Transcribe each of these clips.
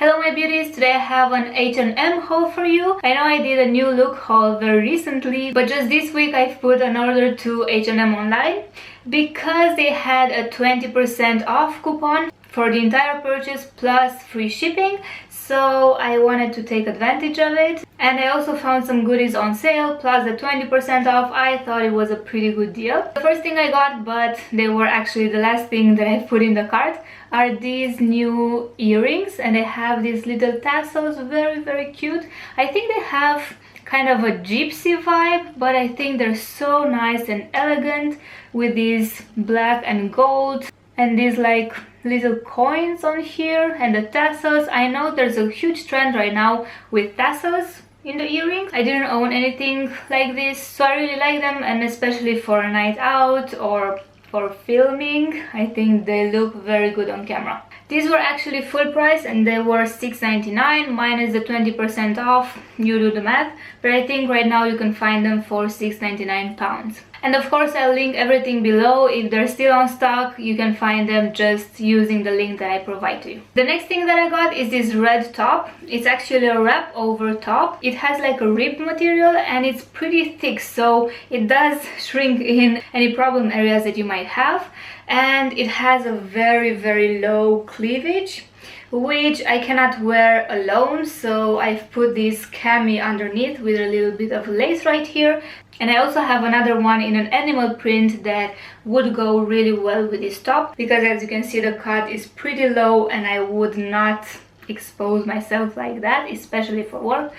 Hello my beauties, today I have an H&M haul for you. I know I did a new look haul very recently, but just this week I've put an order to H&M online because they had a 20% off coupon for the entire purchase plus free shipping. So I wanted to take advantage of it, and I also found some goodies on sale plus the 20% off. I thought it was a pretty good deal. The first thing I got, but they were actually the last thing that I put in the cart, are these new earrings, and they have these little tassels, very cute. I think they have kind of a gypsy vibe, but I think they're so nice and elegant with these black and gold and these like little coins on here and the tassels. I know there's a huge trend right now with tassels in the earrings. I didn't own anything like this, so I really like them, and especially for a night out or for filming, I think they look very good on camera. These were actually full price and they were $6.99 minus the 20% off. You do the math, but I think right now you can find them for £6.99. And of course I'll link everything below. If they're still on stock, you can find them just using the link that I provide to you. The next thing that I got is this red top. It's actually a Wrapover top. It has like a rib material and it's pretty thick, so it does shrink in any problem areas that you might have. And it has a very low cleavage, which I cannot wear alone, so I've put this cami underneath with a little bit of lace right here. And I also have another one in an animal print that would go really well with this top, because as you can see the cut is pretty low and I would not expose myself like that, especially for work,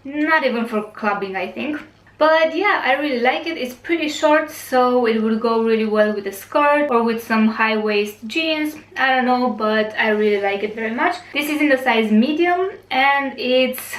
not even for clubbing I think. But yeah, I really like it. It's pretty short, so it would go really well with a skirt or with some high-waist jeans. I don't know, but I really like it very much. This is in the size medium and it's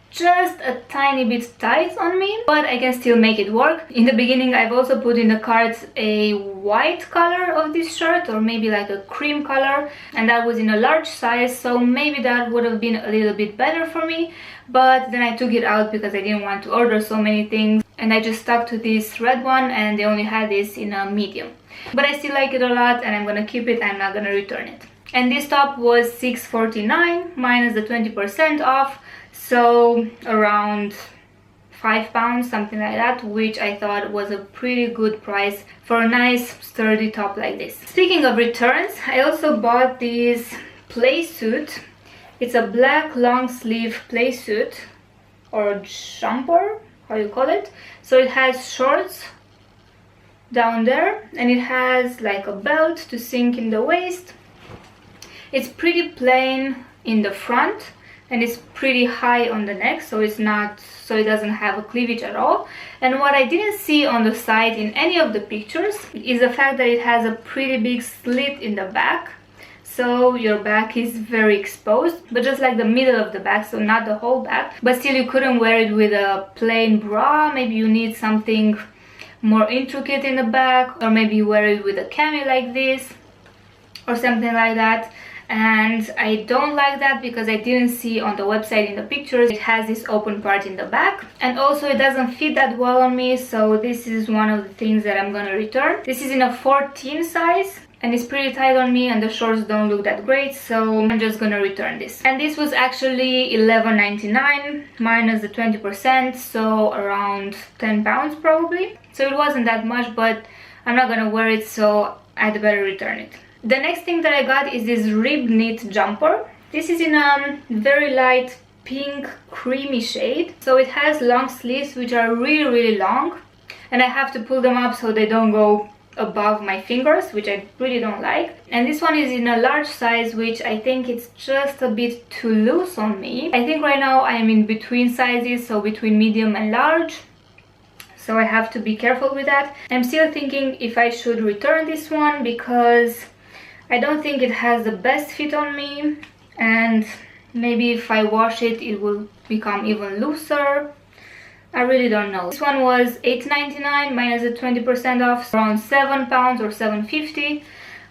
just a tiny bit tight on me, but I can still make it work. In the beginning I've also put in the cart a white color of this shirt, or maybe like a cream color, and that was in a large size, so maybe that would have been a little bit better for me. But then I took it out because I didn't want to order so many things, and I just stuck to this red one, and they only had this in a medium. But I still like it a lot and I'm gonna keep it. I'm not gonna return it. And this top was $6.49 minus the 20% off, so around £5, something like that, which I thought was a pretty good price for a nice sturdy top like this. Speaking of returns, I also bought this Playsuit. It's a black long sleeve Playsuit, or jumper, how you call it. So it has shorts down there and it has like a belt to sink in the waist. It's pretty plain in the front and it's pretty high on the neck, so it doesn't have a cleavage at all. And what I didn't see on the side in any of the pictures is the fact that it has a pretty big slit in the back, so your back is very exposed, but just like the middle of the back, so not the whole back. But still you couldn't wear it with a plain bra. Maybe you need something more intricate in the back, or maybe you wear it with a cami like this or something like that. And I don't like that because I didn't see on the website in the pictures it has this open part in the back, and also it doesn't fit that well on me, so this is one of the things that I'm gonna return. This is in a 14 size and it's pretty tight on me and the shorts don't look that great, so I'm just gonna return this. And this was actually $11.99 minus the 20%, so around £10 probably. So it wasn't that much, but I'm not gonna wear it, so I'd better return it. The next thing that I got is this rib knit jumper. This is in a very light pink creamy shade. So it has long sleeves which are really long, and I have to pull them up so they don't go above my fingers, which I really don't like. And this one is in a large size, which I think it's just a bit too loose on me. I think right now I am in between sizes, so between medium and large, so I have to be careful with that. I'm still thinking if I should return this one because I don't think it has the best fit on me, and maybe if I wash it, it will become even looser. I really don't know. This one was $8.99 minus the 20% off, around £7 or $7.50,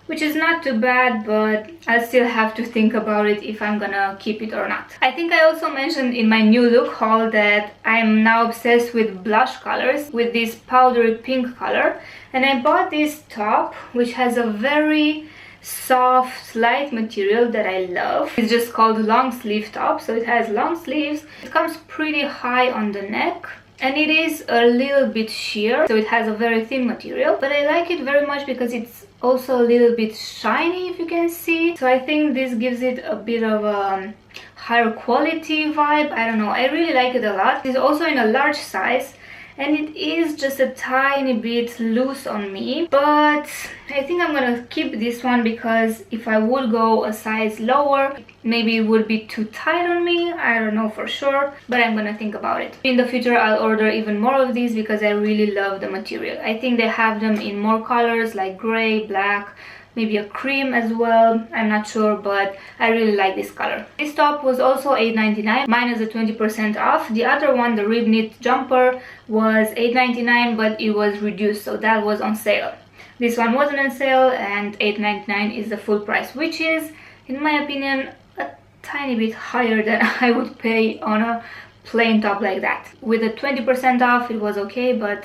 which is not too bad, but I'll still have to think about it if I'm gonna keep it or not. I think I also mentioned in my new look haul that I'm now obsessed with blush colors, with this powdery pink color, and I bought this top which has a very soft light material that I love. It's just called long sleeve top, so it has long sleeves. It comes pretty high on the neck and it is a little bit sheer, so it has a very thin material, but I like it very much because it's also a little bit shiny, if you can see. So I think this gives it a bit of a higher quality vibe. I don't know, I really like it a lot. It's also in a large size and it is just a tiny bit loose on me, but I think I'm gonna keep this one because if I would go a size lower, maybe it would be too tight on me. I don't know for sure, but I'm gonna think about it. In the future I'll order even more of these because I really love the material. I think they have them in more colors like gray, black, maybe a cream as well, I'm not sure, but I really like this color. This top was also $8.99 minus the 20% off. The other one, the rib knit jumper, was $8.99 but it was reduced, so that was on sale. This one wasn't on sale and $8.99 is the full price, which is, in my opinion, a tiny bit higher than I would pay on a plain top like that. With the 20% off it was okay, but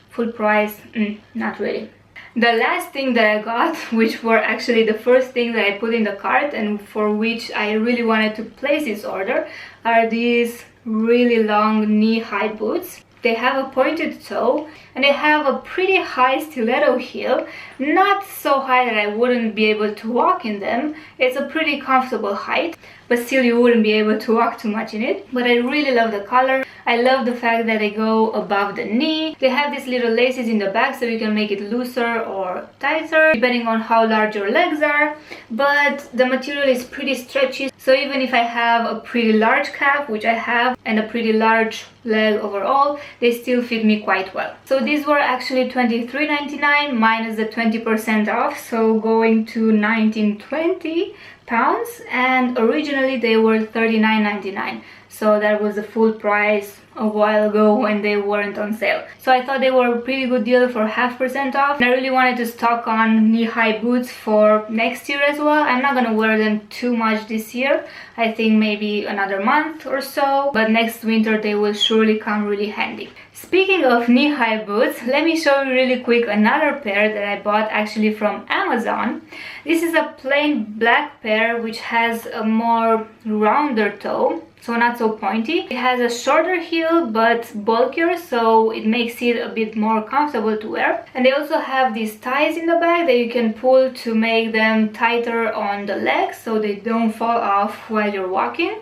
full price, not really. The last thing that I got, which were actually the first thing that I put in the cart and for which I really wanted to place this order, are these really long knee-high boots. They have a pointed toe and they have a pretty high stiletto heel, not so high that I wouldn't be able to walk in them. It's a pretty comfortable height, but still you wouldn't be able to walk too much in it. But I really love the color. I love the fact that they go above the knee. They have these little laces in the back so you can make it looser or tighter depending on how large your legs are, but the material is pretty stretchy, so even if I have a pretty large calf, which I have, and a pretty large leg overall, they still fit me quite well. So these were actually $23.99 minus the 20% off, so going to £19.20, and originally they were $39.99. So that was the full price a while ago when they weren't on sale. So I thought they were a pretty good deal for 50% off. And I really wanted to stock on knee-high boots for next year as well. I'm not gonna wear them too much this year. I think maybe another month or so, but next winter they will surely come really handy. Speaking of knee-high boots, let me show you really quick another pair that I bought actually from Amazon. This is a plain black pair which has a more rounder toe, so not so pointy. It has a shorter heel but bulkier, so it makes it a bit more comfortable to wear. And they also have these ties in the back that you can pull to make them tighter on the legs so they don't fall off while you're walking.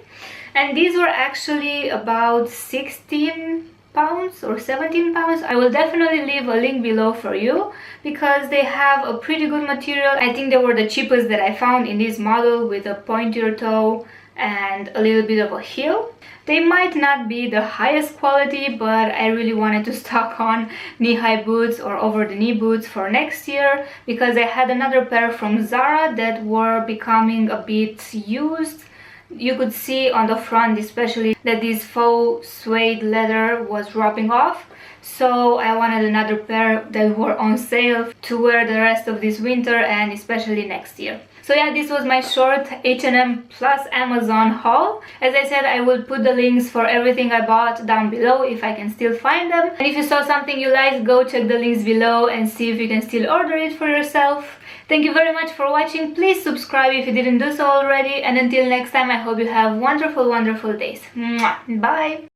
And these were actually about 16 pounds or 17 pounds. I will definitely leave a link below for you because they have a pretty good material. I think they were the cheapest that I found in this model, with a pointier toe and a little bit of a heel. They might not be the highest quality, but I really wanted to stock on knee-high boots or over-the-knee boots for next year because I had another pair from Zara that were becoming a bit used. You could see on the front especially that this faux suede leather was rubbing off, so I wanted another pair that were on sale to wear the rest of this winter and especially next year. So yeah, this was my short H&M plus Amazon haul. As I said, I will put the links for everything I bought down below if I can still find them. And if you saw something you liked, go check the links below and see if you can still order it for yourself. Thank you very much for watching. Please subscribe if you didn't do so already. And until next time, I hope you have wonderful, wonderful days. Mwah. Bye!